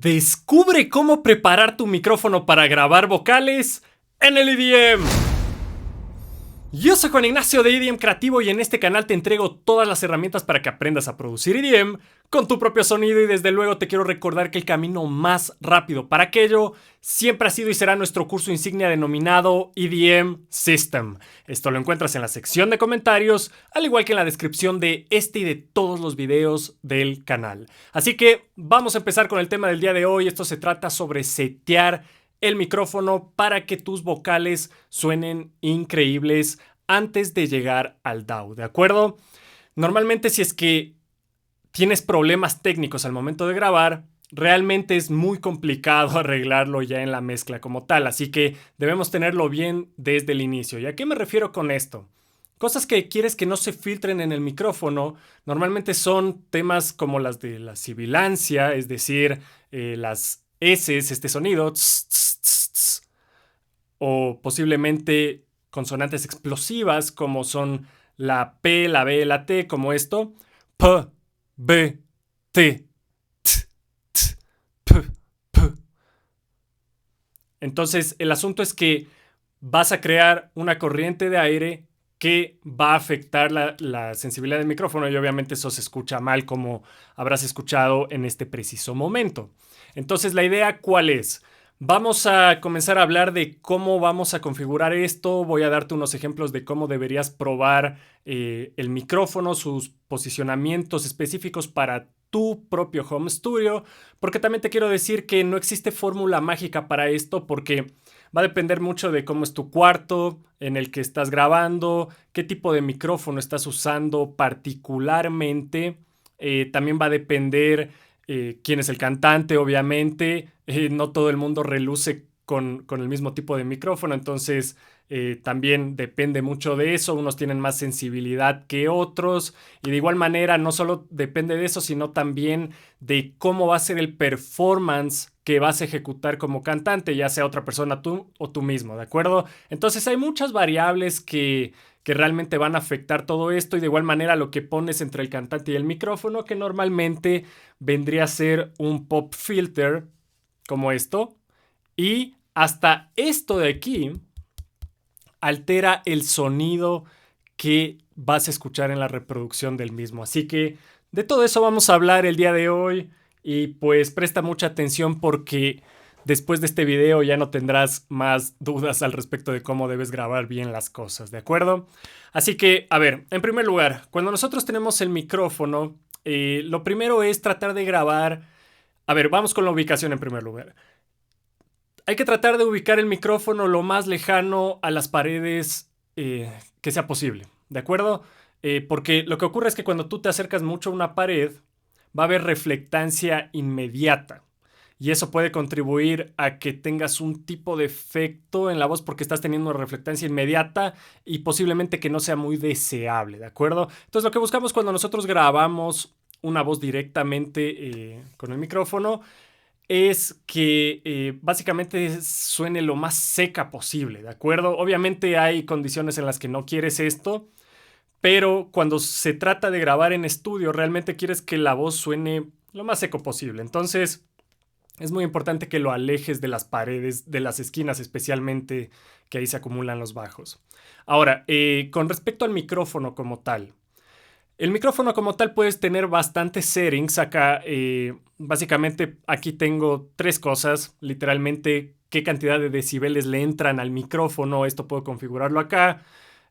Descubre cómo preparar tu micrófono para grabar vocales en el EDM. Yo soy Juan Ignacio de EDM Creativo y en este canal te entrego todas las herramientas para que aprendas a producir EDM con tu propio sonido, y desde luego te quiero recordar que el camino más rápido para aquello siempre ha sido y será nuestro curso insignia denominado EDM System. Esto lo encuentras en la sección de comentarios, al igual que en la descripción de este y de todos los videos del canal. Así que vamos a empezar con el tema del día de hoy. Esto se trata sobre setear el micrófono para que tus vocales suenen increíbles antes de llegar al DAW, ¿de acuerdo? Normalmente, si es que tienes problemas técnicos al momento de grabar, realmente es muy complicado arreglarlo ya en la mezcla como tal, así que debemos tenerlo bien desde el inicio. ¿Y a qué me refiero con esto? Cosas que quieres que no se filtren en el micrófono normalmente son temas como las de la sibilancia, es decir, las S, este sonido, tss, tss, tss, tss, o posiblemente consonantes explosivas como son la P, la B, la T, como esto, P, B, T, T, T, P, P. Entonces, el asunto es que vas a crear una corriente de aire que va a afectar la sensibilidad del micrófono, y obviamente eso se escucha mal, como habrás escuchado en este preciso momento. Entonces, ¿la idea cuál es? Vamos a comenzar a hablar de cómo vamos a configurar esto. Voy a darte unos ejemplos de cómo deberías probar el micrófono, sus posicionamientos específicos para tu propio home studio, porque también te quiero decir que no existe fórmula mágica para esto, porque va a depender mucho de cómo es tu cuarto en el que estás grabando, qué tipo de micrófono estás usando particularmente. También va a depender quién es el cantante, obviamente. No todo el mundo reluce con el mismo tipo de micrófono, entonces también depende mucho de eso. Unos tienen más sensibilidad que otros, y de igual manera no solo depende de eso, sino también de cómo va a ser el performance que vas a ejecutar como cantante, ya sea otra persona, tú o tú mismo, ¿de acuerdo? Entonces hay muchas variables que realmente van a afectar todo esto, y de igual manera lo que pones entre el cantante y el micrófono, que normalmente vendría a ser un pop filter como esto, y hasta esto de aquí altera el sonido que vas a escuchar en la reproducción del mismo. Así que de todo eso vamos a hablar el día de hoy, y pues presta mucha atención, porque después de este video ya no tendrás más dudas al respecto de cómo debes grabar bien las cosas, ¿de acuerdo? Así que, a ver, en primer lugar, cuando nosotros tenemos el micrófono, lo primero es tratar de grabar. A ver, vamos con la ubicación en primer lugar. Hay que tratar de ubicar el micrófono lo más lejano a las paredes que sea posible, ¿de acuerdo? Porque lo que ocurre es que cuando tú te acercas mucho a una pared, va a haber reflectancia inmediata. Y eso puede contribuir a que tengas un tipo de efecto en la voz, porque estás teniendo una reflectancia inmediata y posiblemente que no sea muy deseable, ¿de acuerdo? Entonces, lo que buscamos cuando nosotros grabamos una voz directamente con el micrófono es que básicamente suene lo más seca posible, ¿de acuerdo? Obviamente hay condiciones en las que no quieres esto, pero cuando se trata de grabar en estudio, realmente quieres que la voz suene lo más seco posible. Entonces, es muy importante que lo alejes de las paredes, de las esquinas especialmente, que ahí se acumulan los bajos. Ahora, con respecto al micrófono como tal. El micrófono como tal puedes tener bastantes settings. Acá, básicamente, aquí tengo tres cosas. Literalmente, qué cantidad de decibeles le entran al micrófono. Esto puedo configurarlo acá.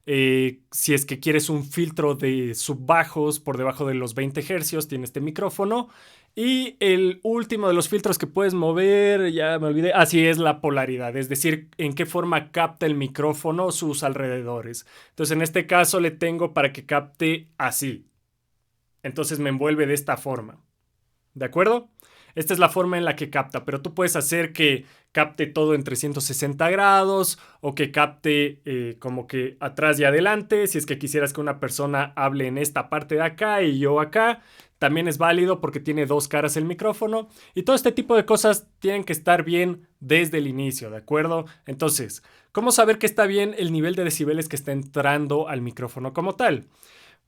Si es que quieres un filtro de subbajos por debajo de los 20 Hz, tiene este micrófono. Y el último de los filtros que puedes mover, ya me olvidé, así es la polaridad, es decir, en qué forma capta el micrófono sus alrededores. Entonces, en este caso le tengo para que capte así. Entonces me envuelve de esta forma. ¿De acuerdo? Esta es la forma en la que capta, pero tú puedes hacer que capte todo en 360 grados o que capte como que atrás y adelante. Si es que quisieras que una persona hable en esta parte de acá y yo acá, también es válido porque tiene dos caras el micrófono. Y todo este tipo de cosas tienen que estar bien desde el inicio, ¿de acuerdo? Entonces, ¿cómo saber que está bien el nivel de decibeles que está entrando al micrófono como tal?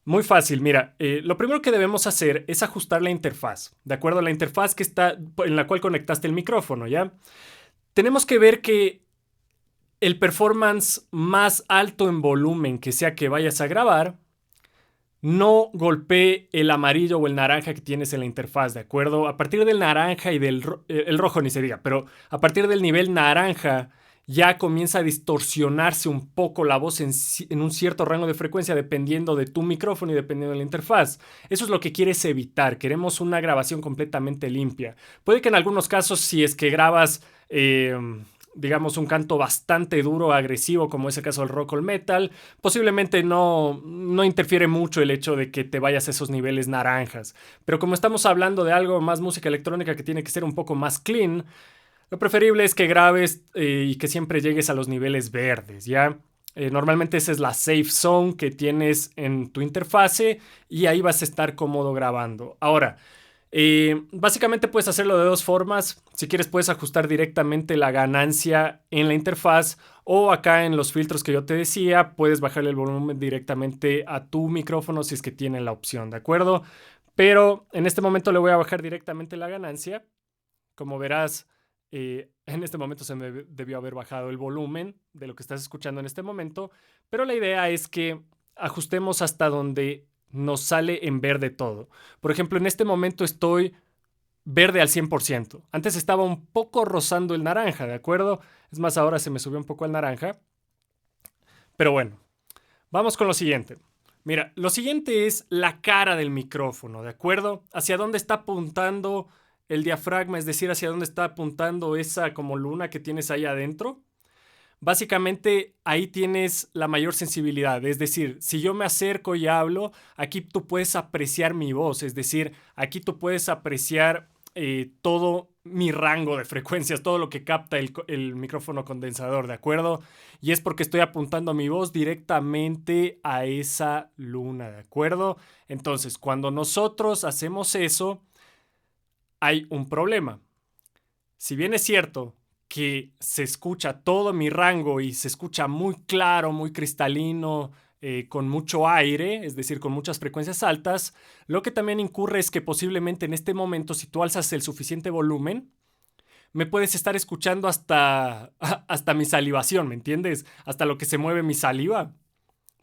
Muy fácil, mira, lo primero que debemos hacer es ajustar la interfaz, de acuerdo a la interfaz que está en la cual conectaste el micrófono, ¿ya? Tenemos que ver que el performance más alto en volumen que sea que vayas a grabar no golpee el amarillo o el naranja que tienes en la interfaz, ¿de acuerdo? A partir del naranja y el rojo ni se diga, pero a partir del nivel naranja ya comienza a distorsionarse un poco la voz en un cierto rango de frecuencia dependiendo de tu micrófono y dependiendo de la interfaz. Eso es lo que quieres evitar. Queremos una grabación completamente limpia. Puede que en algunos casos, si es que grabas digamos, un canto bastante duro, agresivo, como es el caso del rock o el metal, posiblemente no interfiere mucho el hecho de que te vayas a esos niveles naranjas. Pero como estamos hablando de algo más música electrónica que tiene que ser un poco más clean, lo preferible es que grabes y que siempre llegues a los niveles verdes, ¿ya? Normalmente esa es la safe zone que tienes en tu interfase y ahí vas a estar cómodo grabando. Ahora, básicamente puedes hacerlo de dos formas. Si quieres puedes ajustar directamente la ganancia en la interfaz o acá en los filtros que yo te decía, puedes bajarle el volumen directamente a tu micrófono si es que tiene la opción, ¿de acuerdo? Pero en este momento le voy a bajar directamente la ganancia. Como verás, en este momento se me debió haber bajado el volumen de lo que estás escuchando en este momento, pero la idea es que ajustemos hasta donde nos sale en verde todo. Por ejemplo, en este momento estoy verde al 100%. Antes estaba un poco rozando el naranja, ¿de acuerdo? Es más, ahora se me subió un poco el naranja. Pero bueno, vamos con lo siguiente. Mira, lo siguiente es la cara del micrófono, ¿de acuerdo? Hacia dónde está apuntando el diafragma, es decir, hacia dónde está apuntando esa como luna que tienes ahí adentro. Básicamente ahí tienes la mayor sensibilidad, es decir, si yo me acerco y hablo, aquí tú puedes apreciar mi voz, es decir, aquí tú puedes apreciar todo mi rango de frecuencias, todo lo que capta el micrófono condensador, ¿de acuerdo? Y es porque estoy apuntando mi voz directamente a esa luna, ¿de acuerdo? Entonces, cuando nosotros hacemos eso, hay un problema. Si bien es cierto que se escucha todo mi rango y se escucha muy claro, muy cristalino, con mucho aire, es decir, con muchas frecuencias altas, lo que también incurre es que posiblemente en este momento, si tú alzas el suficiente volumen, me puedes estar escuchando hasta mi salivación, ¿me entiendes? Hasta lo que se mueve mi saliva.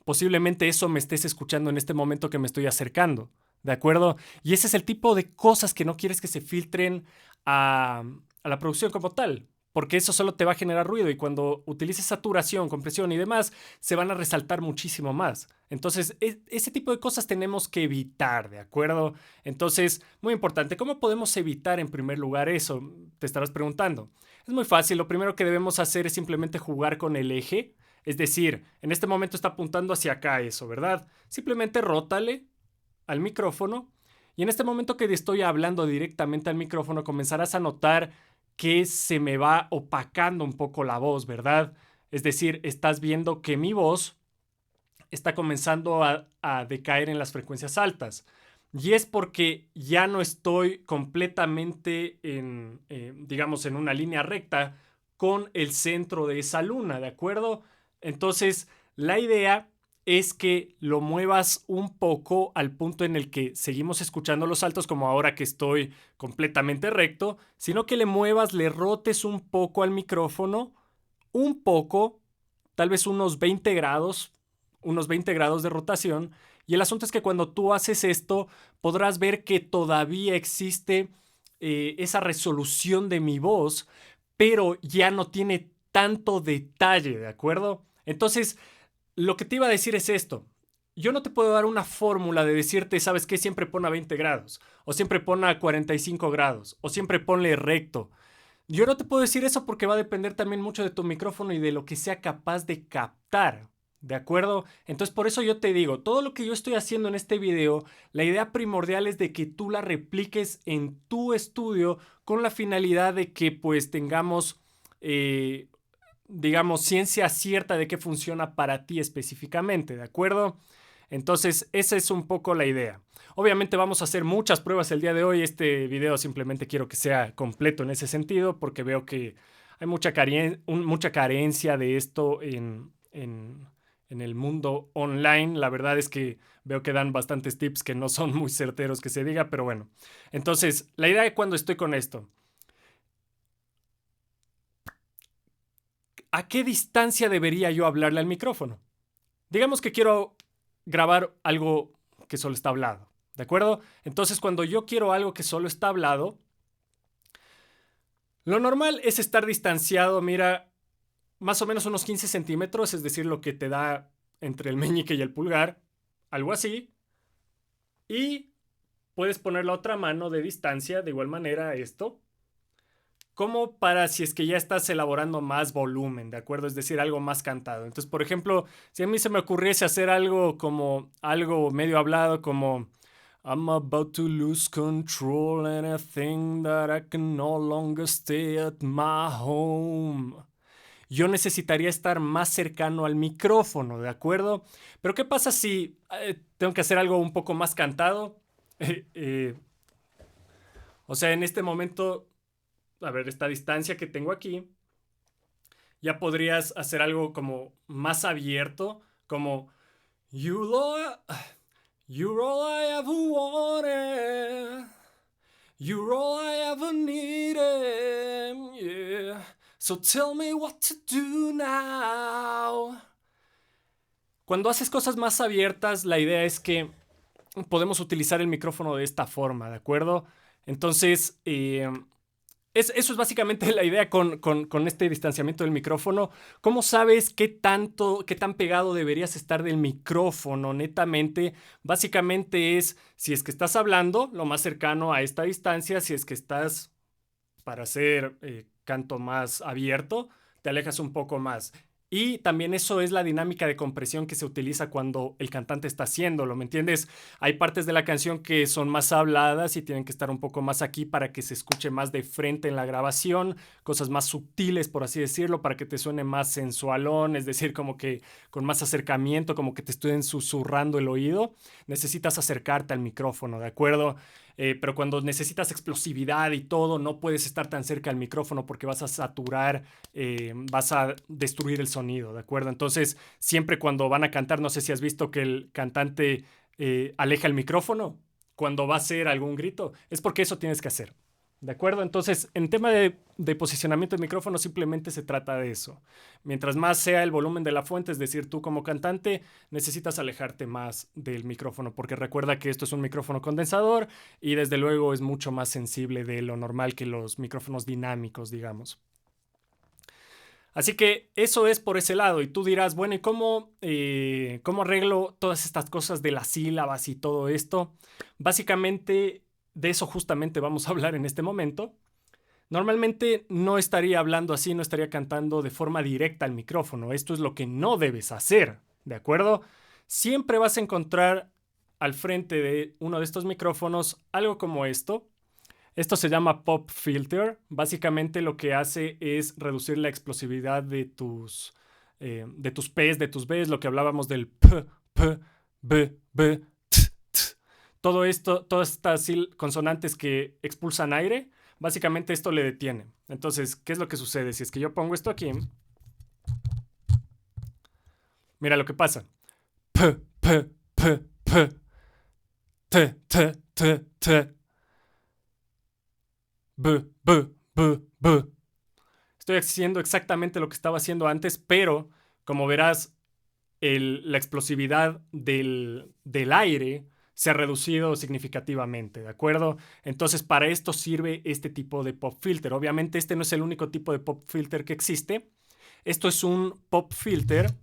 Posiblemente eso me estés escuchando en este momento que me estoy acercando, ¿de acuerdo? Y ese es el tipo de cosas que no quieres que se filtren a la producción como tal, porque eso solo te va a generar ruido y cuando utilices saturación, compresión y demás, se van a resaltar muchísimo más. Entonces, ese tipo de cosas tenemos que evitar, ¿de acuerdo? Entonces, muy importante, ¿cómo podemos evitar en primer lugar eso? Te estarás preguntando. Es muy fácil, lo primero que debemos hacer es simplemente jugar con el eje. Es decir, en este momento está apuntando hacia acá eso, ¿verdad? Simplemente rótale al micrófono y en este momento que estoy hablando directamente al micrófono comenzarás a notar que se me va opacando un poco la voz, ¿verdad? Es decir, estás viendo que mi voz está comenzando a decaer en las frecuencias altas. Y es porque ya no estoy completamente digamos, en una línea recta con el centro de esa luna, ¿de acuerdo? Entonces, la idea es que lo muevas un poco al punto en el que seguimos escuchando los saltos como ahora que estoy completamente recto, sino que le muevas, le rotes un poco al micrófono, un poco, tal vez unos 20 grados de rotación. Y el asunto es que cuando tú haces esto, podrás ver que todavía existe esa resolución de mi voz, pero ya no tiene tanto detalle, ¿de acuerdo? Entonces, lo que te iba a decir es esto. Yo no te puedo dar una fórmula de decirte, ¿sabes qué? Siempre pon a 20 grados, o siempre pon a 45 grados, o siempre ponle recto. Yo no te puedo decir eso porque va a depender también mucho de tu micrófono y de lo que sea capaz de captar. ¿De acuerdo? Entonces por eso yo te digo, todo lo que yo estoy haciendo en este video, la idea primordial es de que tú la repliques en tu estudio con la finalidad de que pues tengamos, digamos, ciencia cierta de qué funciona para ti específicamente, ¿de acuerdo? Entonces esa es un poco la idea. Obviamente vamos a hacer muchas pruebas el día de hoy. Este video simplemente quiero que sea completo en ese sentido porque veo que hay mucha carencia de esto en el mundo online. La verdad es que veo que dan bastantes tips que no son muy certeros que se diga, pero bueno. Entonces, la idea de cuando estoy con esto, ¿a qué distancia debería yo hablarle al micrófono? Digamos que quiero grabar algo que solo está hablado, ¿de acuerdo? Entonces, cuando yo quiero algo que solo está hablado, lo normal es estar distanciado, mira, más o menos unos 15 centímetros, es decir, lo que te da entre el meñique y el pulgar, algo así. Y puedes poner la otra mano de distancia, de igual manera, esto, como para si es que ya estás elaborando más volumen, ¿de acuerdo? Es decir, algo más cantado. Entonces, por ejemplo, si a mí se me ocurriese hacer algo como algo medio hablado, como I'm about to lose control and I think that I can no longer stay at my home. Yo necesitaría estar más cercano al micrófono, ¿de acuerdo? Pero ¿qué pasa si tengo que hacer algo un poco más cantado? O sea, en este momento, a ver, esta distancia que tengo aquí, ya podrías hacer algo como más abierto, como You all, you're all I ever wanted, you're all I ever needed, yeah. So tell me what to do now. Cuando haces cosas más abiertas, la idea es que podemos utilizar el micrófono de esta forma, ¿de acuerdo? Entonces, eso es básicamente la idea con este distanciamiento del micrófono. ¿Cómo sabes qué tan pegado deberías estar del micrófono? Netamente, básicamente es si es que estás hablando lo más cercano a esta distancia, si es que estás para hacer canto más abierto, te alejas un poco más. Y también eso es la dinámica de compresión que se utiliza cuando el cantante está haciéndolo, ¿me entiendes? Hay partes de la canción que son más habladas y tienen que estar un poco más aquí para que se escuche más de frente en la grabación, cosas más sutiles, por así decirlo, para que te suene más sensualón, es decir, como que con más acercamiento, como que te estén susurrando el oído. Necesitas acercarte al micrófono, ¿de acuerdo? Pero cuando necesitas explosividad y todo, no puedes estar tan cerca al micrófono porque vas a saturar, vas a destruir el sonido, ¿de acuerdo? Entonces, siempre cuando van a cantar, no sé si has visto que el cantante aleja el micrófono cuando va a hacer algún grito, es porque eso tienes que hacer. ¿De acuerdo? Entonces, en tema de posicionamiento de micrófono, simplemente se trata de eso. Mientras más sea el volumen de la fuente, es decir, tú como cantante, necesitas alejarte más del micrófono, porque recuerda que esto es un micrófono condensador y desde luego es mucho más sensible de lo normal que los micrófonos dinámicos, digamos. Así que eso es por ese lado. Y tú dirás, bueno, ¿y cómo arreglo todas estas cosas de las sílabas y todo esto? Básicamente, de eso justamente vamos a hablar en este momento. Normalmente no estaría hablando así, no estaría cantando de forma directa al micrófono. Esto es lo que no debes hacer, ¿de acuerdo? Siempre vas a encontrar al frente de uno de estos micrófonos algo como esto. Esto se llama pop filter. Básicamente lo que hace es reducir la explosividad de tus P's, de tus B's, lo que hablábamos del P, B, B, T, T. Todo esto, todas estas consonantes que expulsan aire, básicamente esto le detiene. Entonces, ¿qué es lo que sucede? Si es que yo pongo esto aquí, mira lo que pasa. P, P, P, P, T, T, T, T. B, B, B, B. Estoy haciendo exactamente lo que estaba haciendo antes, pero como verás, la explosividad del aire se ha reducido significativamente, ¿de acuerdo? Entonces, para esto sirve este tipo de pop filter. Obviamente, este no es el único tipo de pop filter que existe. Esto es un pop filter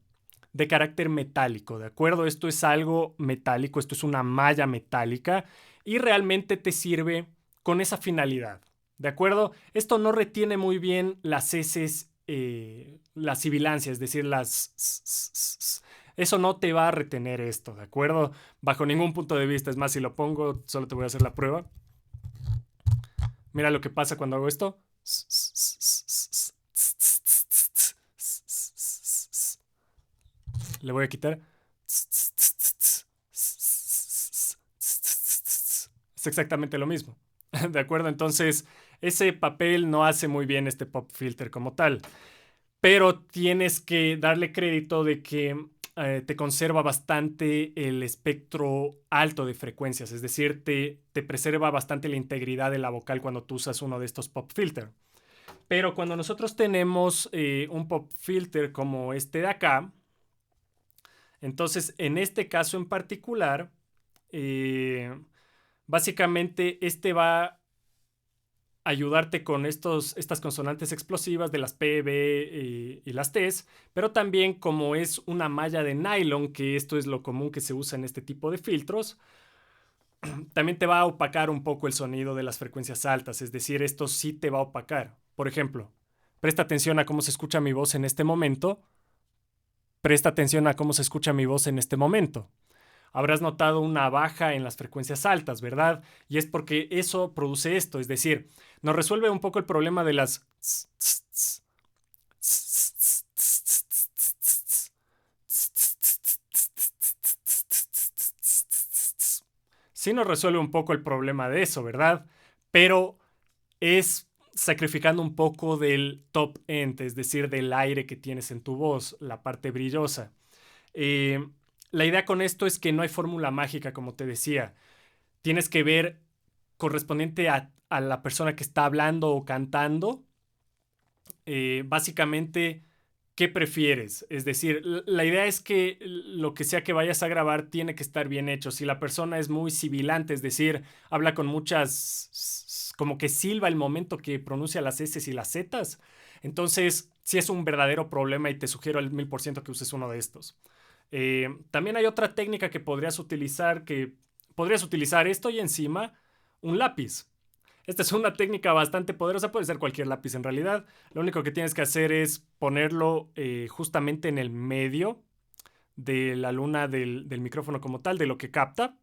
de carácter metálico, ¿de acuerdo? Esto es algo metálico, esto es una malla metálica y realmente te sirve con esa finalidad. ¿De acuerdo? Esto no retiene muy bien las S, las sibilancias, es decir, eso no te va a retener esto, ¿de acuerdo? Bajo ningún punto de vista. Es más, si lo pongo, solo te voy a hacer la prueba. Mira lo que pasa cuando hago esto. Le voy a quitar. Es exactamente lo mismo. ¿De acuerdo? Entonces, ese papel no hace muy bien este pop filter como tal. Pero tienes que darle crédito de que te conserva bastante el espectro alto de frecuencias, es decir, te preserva bastante la integridad de la vocal cuando tú usas uno de estos pop filter. Pero cuando nosotros tenemos un pop filter como este de acá, entonces en este caso en particular, básicamente este va a ayudarte con estas consonantes explosivas de las P, B y las T's, pero también como es una malla de nylon, que esto es lo común que se usa en este tipo de filtros, también te va a opacar un poco el sonido de las frecuencias altas, es decir, esto sí te va a opacar. Por ejemplo, presta atención a cómo se escucha mi voz en este momento, presta atención a cómo se escucha mi voz en este momento. Habrás notado una baja en las frecuencias altas, ¿verdad? Y es porque eso produce esto, es decir, nos resuelve un poco el problema de las... Sí nos resuelve un poco el problema de eso, ¿verdad? Pero es sacrificando un poco del top end, es decir, del aire que tienes en tu voz, la parte brillosa. La idea con esto es que no hay fórmula mágica, como te decía. Tienes que ver correspondiente a la persona que está hablando o cantando, básicamente, ¿qué prefieres? Es decir, la idea es que lo que sea que vayas a grabar tiene que estar bien hecho. Si la persona es muy sibilante, es decir, habla con muchas, como que silba el momento que pronuncia las S y las Z, entonces sí es un verdadero problema y te sugiero al 1000% que uses uno de estos. También hay otra técnica que podrías utilizar esto y encima un lápiz. Esta es una técnica bastante poderosa, puede ser cualquier lápiz en realidad. Lo único que tienes que hacer es ponerlo justamente en el medio de la luna del micrófono como tal, de lo que capta.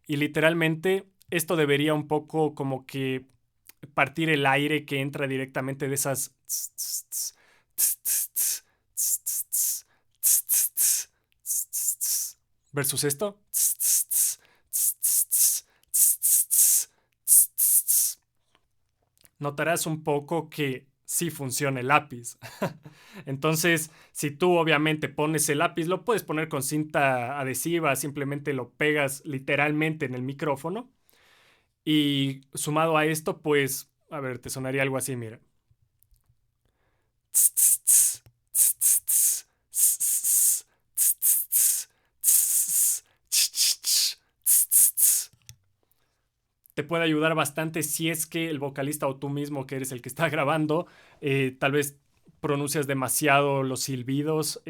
Y literalmente esto debería un poco como que partir el aire que entra directamente de esas... versus esto. Notarás un poco que sí funciona el lápiz. Entonces, si tú obviamente pones el lápiz, lo puedes poner con cinta adhesiva, simplemente lo pegas literalmente en el micrófono. Y sumado a esto, pues, a ver, te sonaría algo así, mira. Te puede ayudar bastante si es que el vocalista o tú mismo, que eres el que está grabando, tal vez pronuncias demasiado los silbidos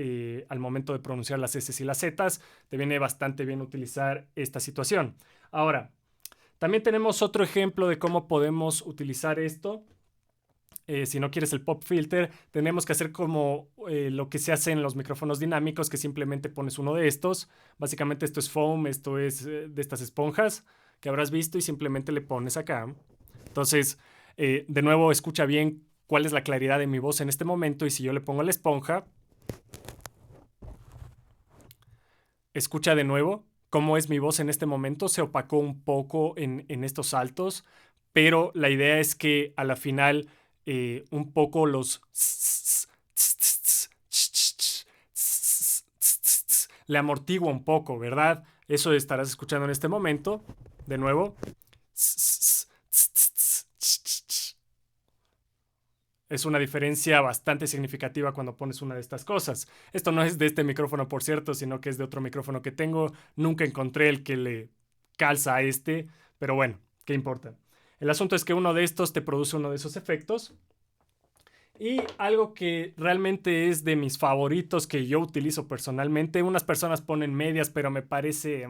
al momento de pronunciar las S y las Z. Te viene bastante bien utilizar esta situación. Ahora, también tenemos otro ejemplo de cómo podemos utilizar esto. Si no quieres el pop filter, tenemos que hacer como lo que se hace en los micrófonos dinámicos, que simplemente pones uno de estos. Básicamente esto es foam, esto es de estas esponjas que habrás visto y simplemente le pones acá. Entonces, de nuevo, escucha bien cuál es la claridad de mi voz en este momento y si yo le pongo la esponja, escucha de nuevo cómo es mi voz en este momento. Se opacó un poco en estos saltos, pero la idea es que a la final un poco los le amortigua un poco, ¿verdad? Eso estarás escuchando en este momento. De nuevo. Es una diferencia bastante significativa cuando pones una de estas cosas. Esto no es de este micrófono, por cierto, sino que es de otro micrófono que tengo. Nunca encontré el que le calza a este, pero bueno, ¿qué importa? El asunto es que uno de estos te produce uno de esos efectos. Y algo que realmente es de mis favoritos que yo utilizo personalmente, unas personas ponen medias, pero me parece...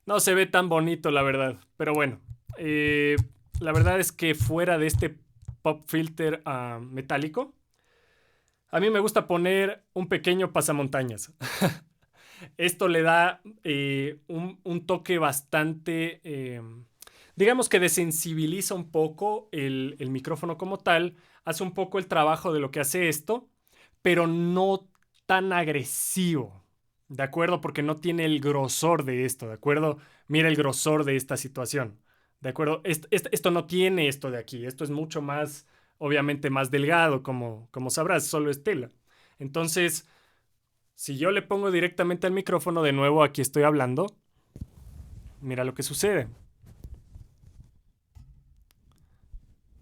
no se ve tan bonito, la verdad. Pero bueno, la verdad es que fuera de este pop filter metálico, a mí me gusta poner un pequeño pasamontañas. Esto le da un toque bastante... digamos que desensibiliza un poco el micrófono como tal, hace un poco el trabajo de lo que hace esto, pero no tan agresivo, ¿de acuerdo? Porque no tiene el grosor de esto, ¿de acuerdo? Mira el grosor de esta situación, ¿de acuerdo? Esto no tiene esto de aquí, esto es mucho más, obviamente más delgado, como sabrás, solo es tela. Entonces, Si yo le pongo directamente al micrófono, de nuevo aquí estoy hablando, mira lo que sucede.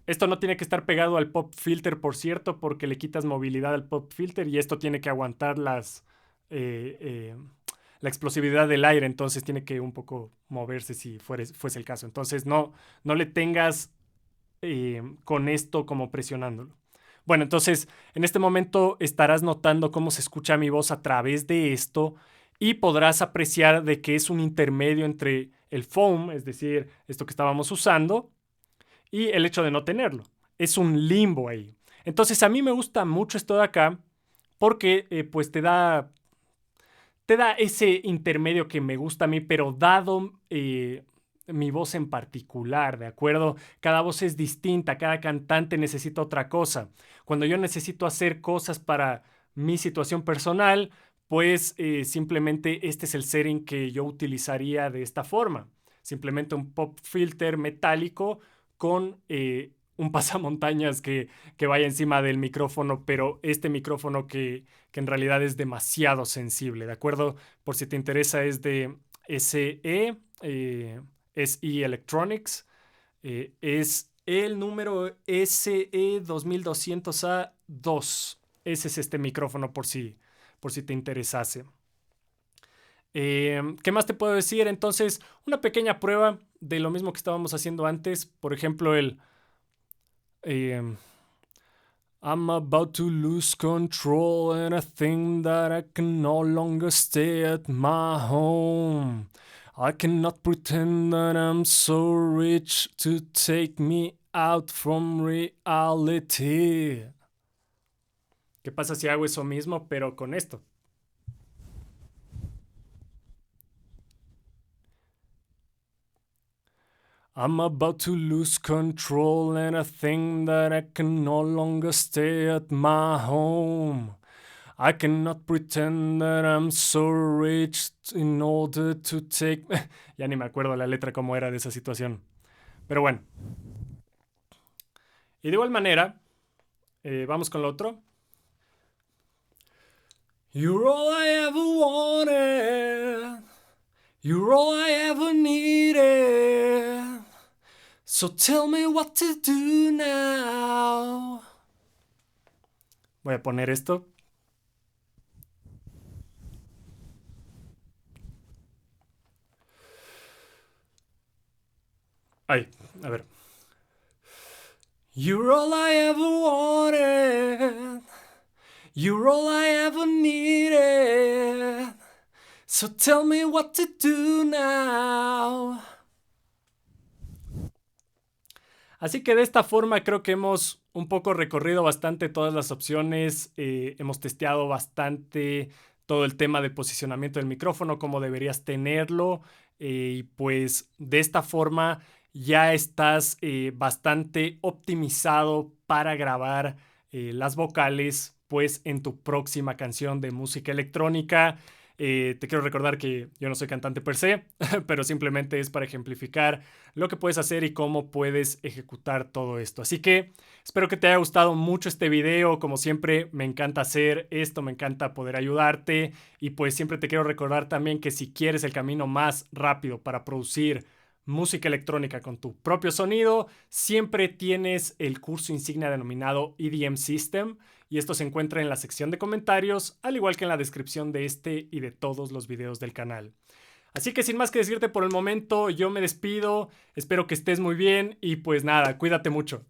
Esto no tiene que estar pegado al pop filter, por cierto, porque le quitas movilidad al pop filter y esto tiene que aguantar la explosividad del aire, entonces tiene que un poco moverse si fuese el caso. Entonces no le tengas con esto como presionándolo. Bueno, entonces en este momento estarás notando cómo se escucha mi voz a través de esto y podrás apreciar de que es un intermedio entre el foam, es decir, esto que estábamos usando, y el hecho de no tenerlo. Es un limbo ahí. Entonces a mí me gusta mucho esto de acá porque pues te da ese intermedio que me gusta a mí, pero dado mi voz en particular, ¿de acuerdo? Cada voz es distinta, cada cantante necesita otra cosa. Cuando yo necesito hacer cosas para mi situación personal, pues simplemente este es el setting que yo utilizaría de esta forma. Simplemente un pop filter metálico con un pasamontañas que vaya encima del micrófono, pero este micrófono que en realidad es demasiado sensible, ¿de acuerdo? Por si te interesa, es de SE, SE Electronics, es el número SE 2200A2. Ese es este micrófono por si te interesase. ¿Qué más te puedo decir? Entonces, una pequeña prueba de lo mismo que estábamos haciendo antes. Por ejemplo, I'm about to lose control and I think that I can no longer stay at my home. I cannot pretend that I'm so rich to take me out from reality. ¿Qué pasa si hago eso mismo, pero con esto? I'm about to lose control and I think that I can no longer stay at my home. I cannot pretend that I'm so rich in order to take... Ya ni me acuerdo la letra cómo era de esa situación. Pero bueno. Y de igual manera, vamos con lo otro. You're all I ever wanted. You're all I ever needed. So tell me what to do now. Voy a poner esto. Ay, a ver. You're all I ever wanted. You're all I ever needed. So tell me what to do now. Así que de esta forma creo que hemos un poco recorrido bastante todas las opciones, hemos testeado bastante todo el tema de posicionamiento del micrófono, cómo deberías tenerlo, y pues de esta forma ya estás bastante optimizado para grabar las vocales pues en tu próxima canción de música electrónica. Te quiero recordar que yo no soy cantante per se, pero simplemente es para ejemplificar lo que puedes hacer y cómo puedes ejecutar todo esto. Así que espero que te haya gustado mucho este video. Como siempre, me encanta hacer esto, me encanta poder ayudarte. Y pues siempre te quiero recordar también que si quieres el camino más rápido para producir música electrónica con tu propio sonido, siempre tienes el curso insignia denominado EDM System, y esto se encuentra en la sección de comentarios, al igual que en la descripción de este y de todos los videos del canal. Así que sin más que decirte por el momento, yo me despido, espero que estés muy bien y pues nada, cuídate mucho.